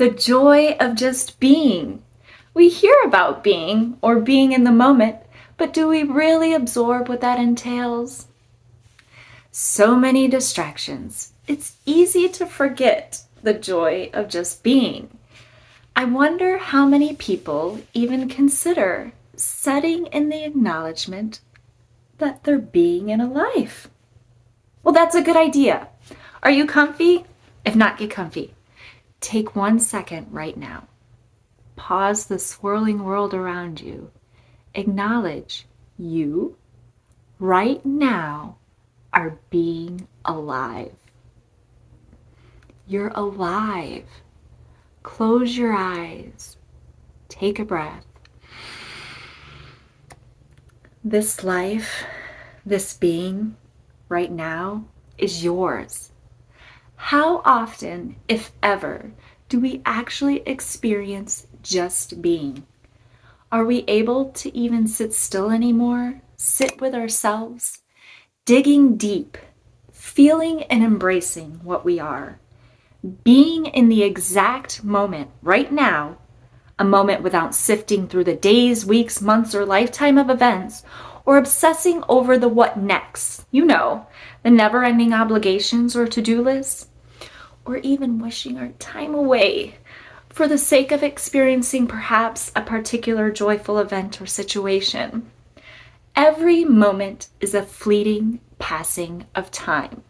The joy of just being. We hear about being or being in the moment, but do we really absorb what that entails? So many distractions. It's easy to forget the joy of just being. I wonder how many people even consider setting in the acknowledgement that they're being in a life. Well, that's a good idea. Are you comfy? If not, get comfy. Take 1 second right now. Pause the swirling world around you. Acknowledge you right now are being alive. You're alive. Close your eyes. Take a breath. This life, this being right now is yours. How often, if ever, do we actually experience just being? Are we able to even sit still anymore? Sit with ourselves? Digging deep, feeling and embracing what we are. Being in the exact moment right now, a moment without sifting through the days, weeks, months, or lifetime of events, or obsessing over the what next. You know, the never-ending obligations or to-do lists. Or even wishing our time away for the sake of experiencing perhaps a particular joyful event or situation. Every moment is a fleeting passing of time.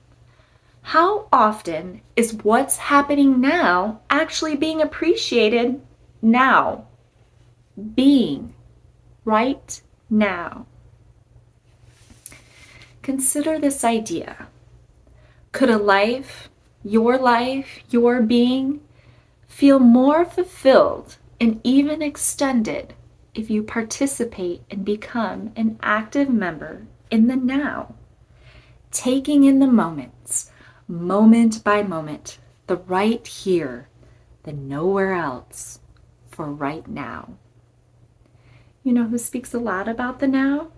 How often is what's happening now actually being appreciated now? Being right now. Consider this idea. Could a life, your being, feel more fulfilled and even extended if you participate and become an active member in the now, taking in the moments, moment by moment, the right here, the nowhere else, for right now. You know who speaks a lot about the now?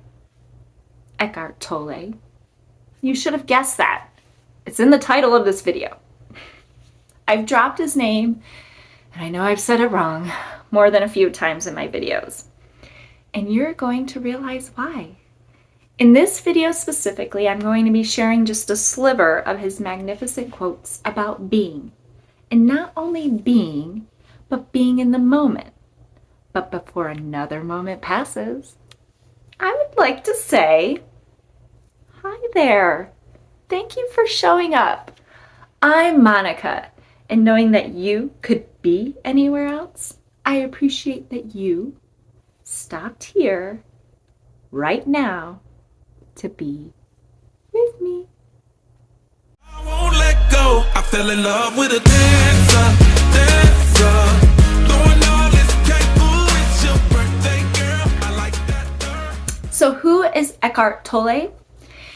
Eckhart Tolle. You should have guessed that. It's in the title of this video. I've dropped his name, and I know I've said it wrong more than a few times in my videos. And you're going to realize why. In this video specifically, I'm going to be sharing just a sliver of his magnificent quotes about being. And not only being, but being in the moment. But before another moment passes, I would like to say, hi there. Thank you for showing up. I'm Monica, and knowing that you could be anywhere else, I appreciate that you stopped here right now to be with me. I won't let go. I fell in love with a dancer. Doing all this cake, ooh, it's your birthday, girl. I like that. So who is Eckhart Tolle?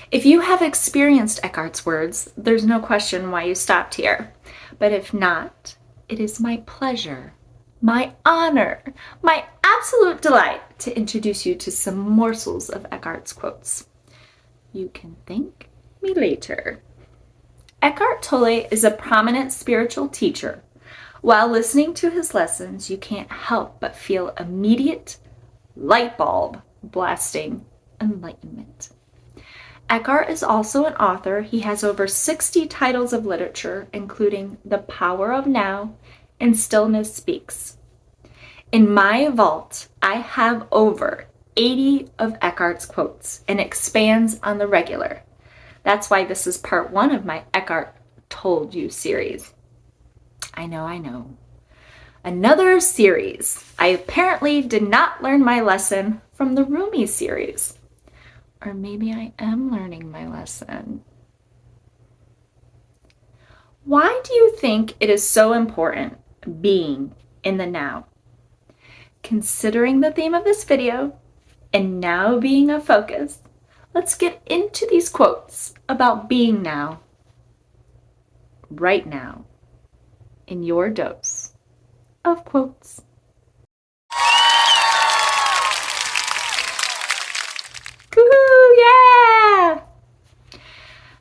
If you have experienced Eckhart's words, there's no question why you stopped here. But if not, it is my pleasure, my honor, my absolute delight to introduce you to some morsels of Eckhart's quotes. You can thank me later. Eckhart Tolle is a prominent spiritual teacher. While listening to his lessons, you can't help but feel immediate light bulb blasting enlightenment. Eckhart is also an author. He has over 60 titles of literature, including The Power of Now and Stillness Speaks. In my vault, I have over 80 of Eckhart's quotes and expands on the regular. That's why this is part 1 of my Eckhart Told You series. I know. Another series. I apparently did not learn my lesson from the Rumi series. Or maybe I am learning my lesson. Why do you think it is so important being in the now? Considering the theme of this video, and now being a focus, let's get into these quotes about being now, right now, in your dose of quotes. Woohoo, yeah!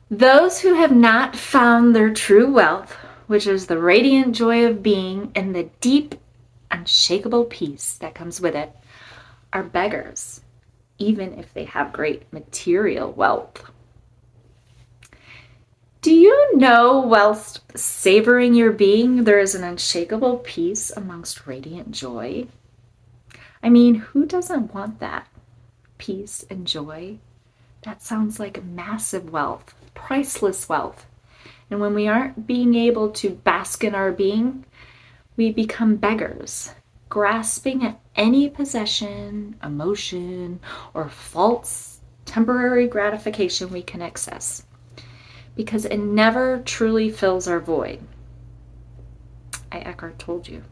Those who have not found their true wealth which is the radiant joy of being and the deep, unshakable peace that comes with it, are beggars, even if they have great material wealth. Do you know, whilst savoring your being, there is an unshakable peace amongst radiant joy? I mean, who doesn't want that? Peace and joy? That sounds like massive wealth, priceless wealth. And when we aren't being able to bask in our being, we become beggars, grasping at any possession, emotion, or false temporary gratification we can access, because it never truly fills our void. Eckhart told you.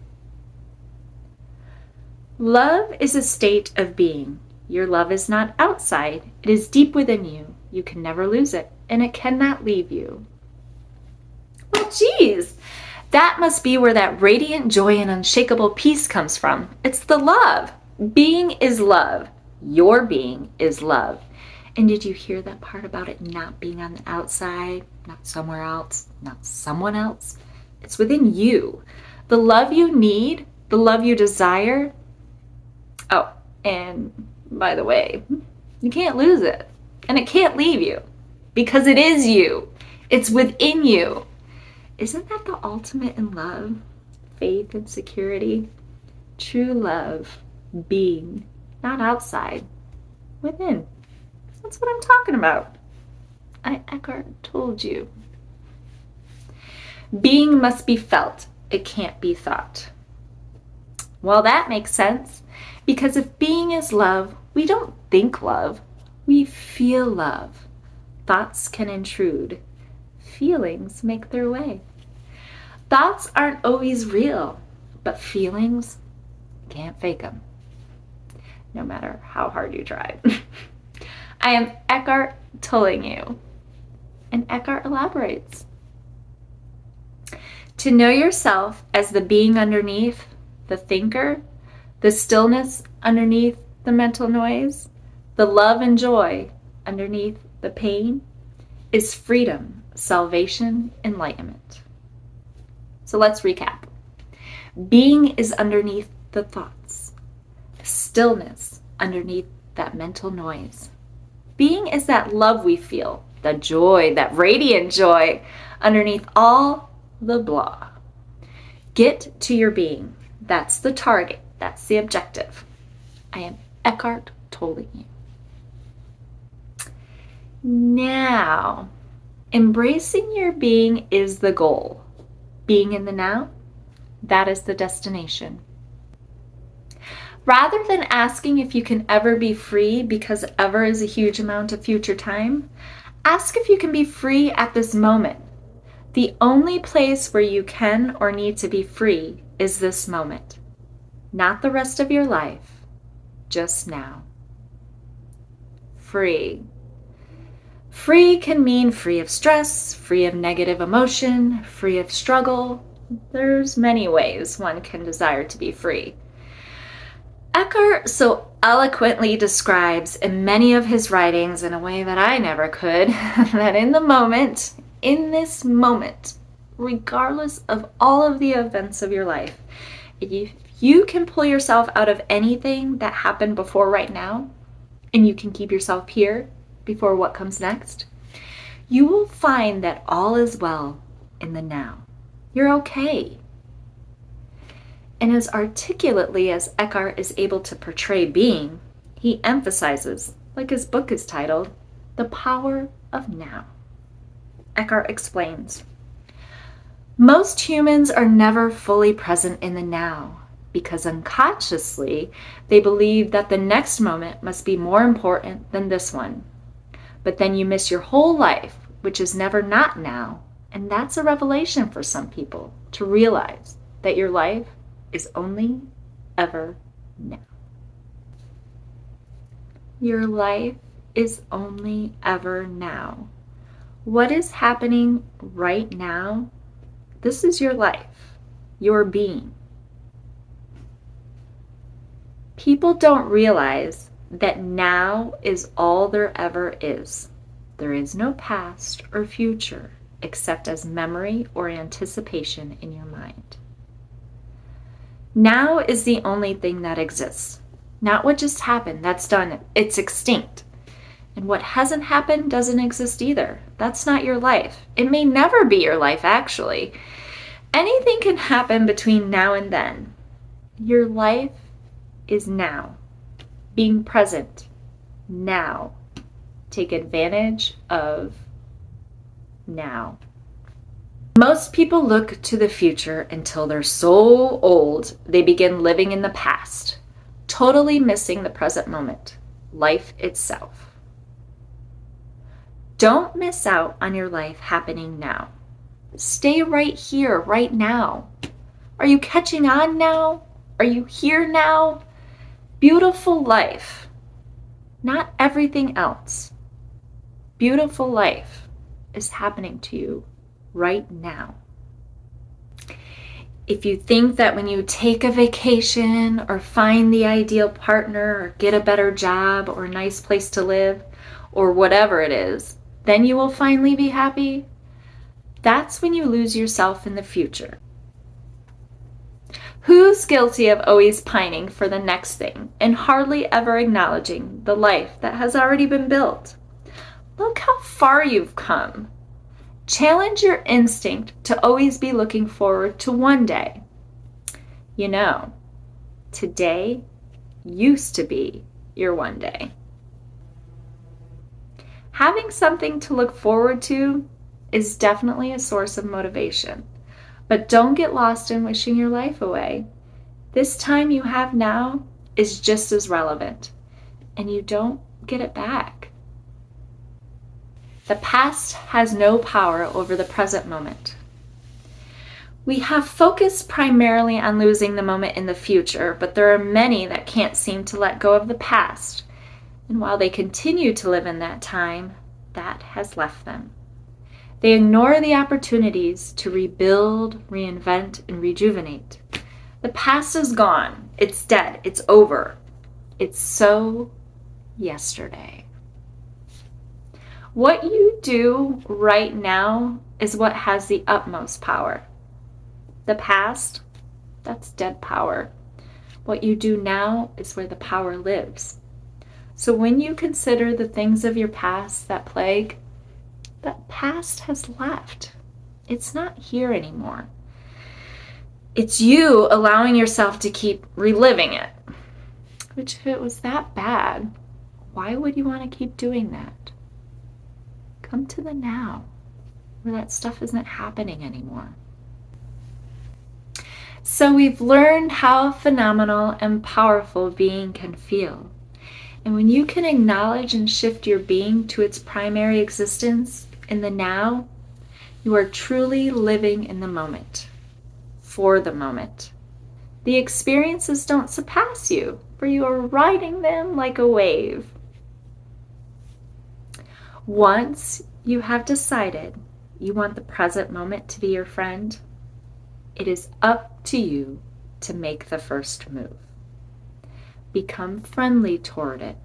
Love is a state of being. Your love is not outside. It is deep within you. You can never lose it, and it cannot leave you. Well, geez, that must be where that radiant joy and unshakable peace comes from. It's the love. Being is love. Your being is love. And did you hear that part about it not being on the outside, not somewhere else, not someone else? It's within you. The love you need, the love you desire. Oh, and by the way, you can't lose it. And it can't leave you because it is you. It's within you. Isn't that the ultimate in love? Faith and security? True love, being, not outside, within. That's what I'm talking about. Eckhart told you. Being must be felt. It can't be thought. Well, that makes sense, because if being is love, we don't think love. We feel love. Thoughts can intrude. Feelings make their way. Thoughts aren't always real, but feelings, can't fake them, no matter how hard you try. I am Eckhart Tolle you, and Eckhart elaborates. To know yourself as the being underneath the thinker, the stillness underneath the mental noise, the love and joy underneath the pain, is freedom, salvation, enlightenment. So let's recap. Being is underneath the thoughts. Stillness underneath that mental noise. Being is that love we feel, the joy, that radiant joy underneath all the blah. Get to your being. That's the target. That's the objective. I am Eckhart Tolle you. Now, embracing your being is the goal. Being in the now, that is the destination. Rather than asking if you can ever be free, because ever is a huge amount of future time, ask if you can be free at this moment. The only place where you can or need to be free is this moment, not the rest of your life, just now. Free. Free can mean free of stress, free of negative emotion, free of struggle. There's many ways one can desire to be free. Eckhart so eloquently describes in many of his writings in a way that I never could, that in this moment, regardless of all of the events of your life, if you can pull yourself out of anything that happened before right now, and you can keep yourself here before what comes next, you will find that all is well in the now. You're okay. And as articulately as Eckhart is able to portray being, he emphasizes, like his book is titled, the power of now. Eckhart explains, most humans are never fully present in the now because unconsciously they believe that the next moment must be more important than this one. But then you miss your whole life, which is never not now, and that's a revelation for some people, to realize that your life is only ever now. Your life is only ever now. What is happening right now? This is your life, your being. People don't realize that now is all there ever is. There is no past or future. except as memory or anticipation in your mind. Now is the only thing that exists. Not what just happened, that's done, it's extinct. And what hasn't happened doesn't exist either. That's not your life. It may never be your life, actually. Anything can happen between now and then. Your life is now. Being present now. Take advantage of now. Most people look to the future until they're so old they begin living in the past, totally missing the present moment, life itself. Don't miss out on your life happening now. Stay right here, right now. Are you catching on now? Are you here now? Beautiful life, not everything else. Beautiful life is happening to you right now. If you think that when you take a vacation or find the ideal partner or get a better job or a nice place to live or whatever it is, then you will finally be happy, that's when you lose yourself in the future. Who's guilty of always pining for the next thing and hardly ever acknowledging the life that has already been built? Look how far you've come. Challenge your instinct to always be looking forward to one day. You know, today used to be your one day. Having something to look forward to is definitely a source of motivation, but don't get lost in wishing your life away. This time you have now is just as relevant, and you don't get it back. The past has no power over the present moment. We have focused primarily on losing the moment in the future, but there are many that can't seem to let go of the past. And while they continue to live in that time, that has left them. They ignore the opportunities to rebuild, reinvent, and rejuvenate. The past is gone. It's dead. It's over. It's so yesterday. What you do right now is what has the utmost power. The past, that's dead power. What you do now is where the power lives. So when you consider the things of your past that plague, that past has left. It's not here anymore. It's you allowing yourself to keep reliving it. Which, if it was that bad, why would you want to keep doing that? Come to the now, where that stuff isn't happening anymore. So we've learned how phenomenal and powerful being can feel. And when you can acknowledge and shift your being to its primary existence in the now, you are truly living in the moment, for the moment. The experiences don't surpass you, for you are riding them like a wave. Once you have decided you want the present moment to be your friend, it is up to you to make the first move. Become friendly toward it.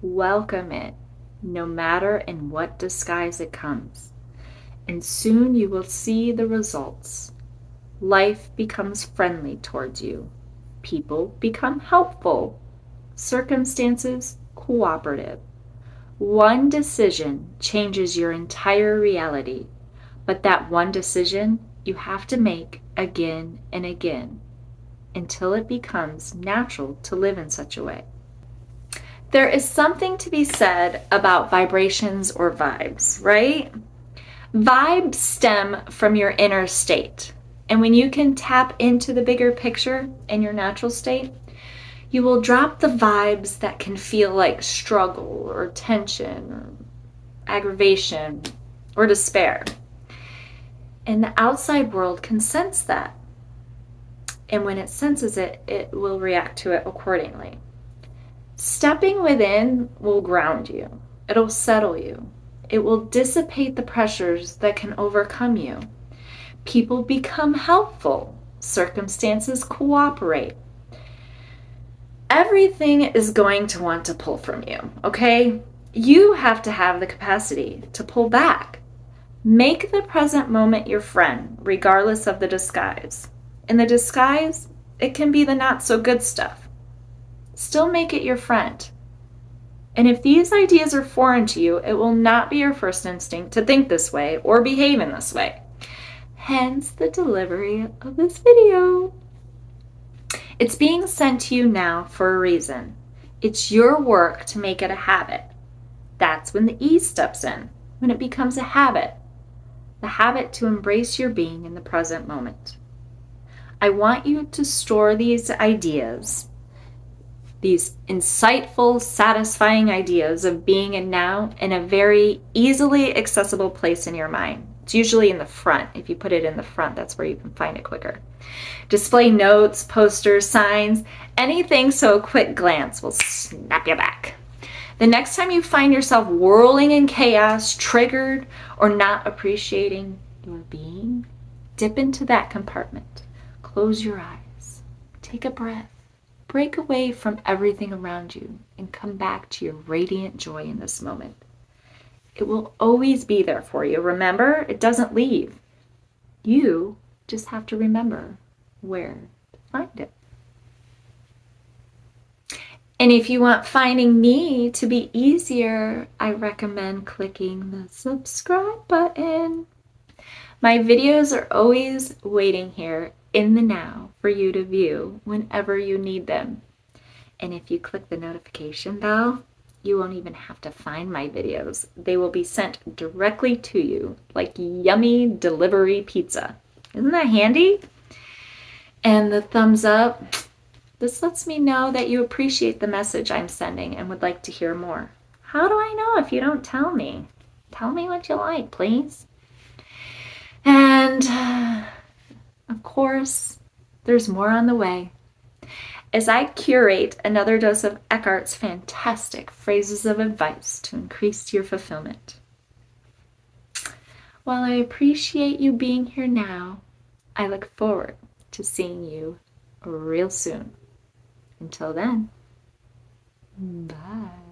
Welcome it, no matter in what disguise it comes. And soon you will see the results. Life becomes friendly towards you. People become helpful. Circumstances cooperative. One decision changes your entire reality, but that one decision you have to make again and again until it becomes natural to live in such a way. There is something to be said about vibrations or vibes, right? Vibes stem from your inner state, and when you can tap into the bigger picture in your natural state, you will drop the vibes that can feel like struggle or tension or aggravation or despair. And the outside world can sense that. And when it senses it, it will react to it accordingly. Stepping within will ground you. It'll settle you. It will dissipate the pressures that can overcome you. People become helpful. Circumstances cooperate. Everything is going to want to pull from you, okay? You have to have the capacity to pull back. Make the present moment your friend, regardless of the disguise. And the disguise, it can be the not so good stuff. Still make it your friend. And if these ideas are foreign to you, it will not be your first instinct to think this way or behave in this way. Hence the delivery of this video. It's being sent to you now for a reason. It's your work to make it a habit. That's when the E steps in, when it becomes a habit. The habit to embrace your being in the present moment. I want you to store these ideas, these insightful, satisfying ideas of being in now, in a very easily accessible place in your mind. It's usually in the front. If you put it in the front, that's where you can find it quicker. Display notes, posters, signs, anything so a quick glance will snap you back. The next time you find yourself whirling in chaos, triggered, or not appreciating your being, dip into that compartment. Close your eyes. Take a breath. Break away from everything around you and come back to your radiant joy in this moment. It will always be there for you. Remember, it doesn't leave. You just have to remember where to find it. And if you want finding me to be easier, I recommend clicking the subscribe button. My videos are always waiting here in the now for you to view whenever you need them. And if you click the notification bell, you won't even have to find my videos. They will be sent directly to you like yummy delivery pizza. Isn't that handy? And the thumbs up, this lets me know that you appreciate the message I'm sending and would like to hear more. How do I know if you don't tell me? Tell me what you like, please. And of course, there's more on the way. As I curate another dose of Eckhart's fantastic phrases of advice to increase your fulfillment. While I appreciate you being here now, I look forward to seeing you real soon. Until then, bye.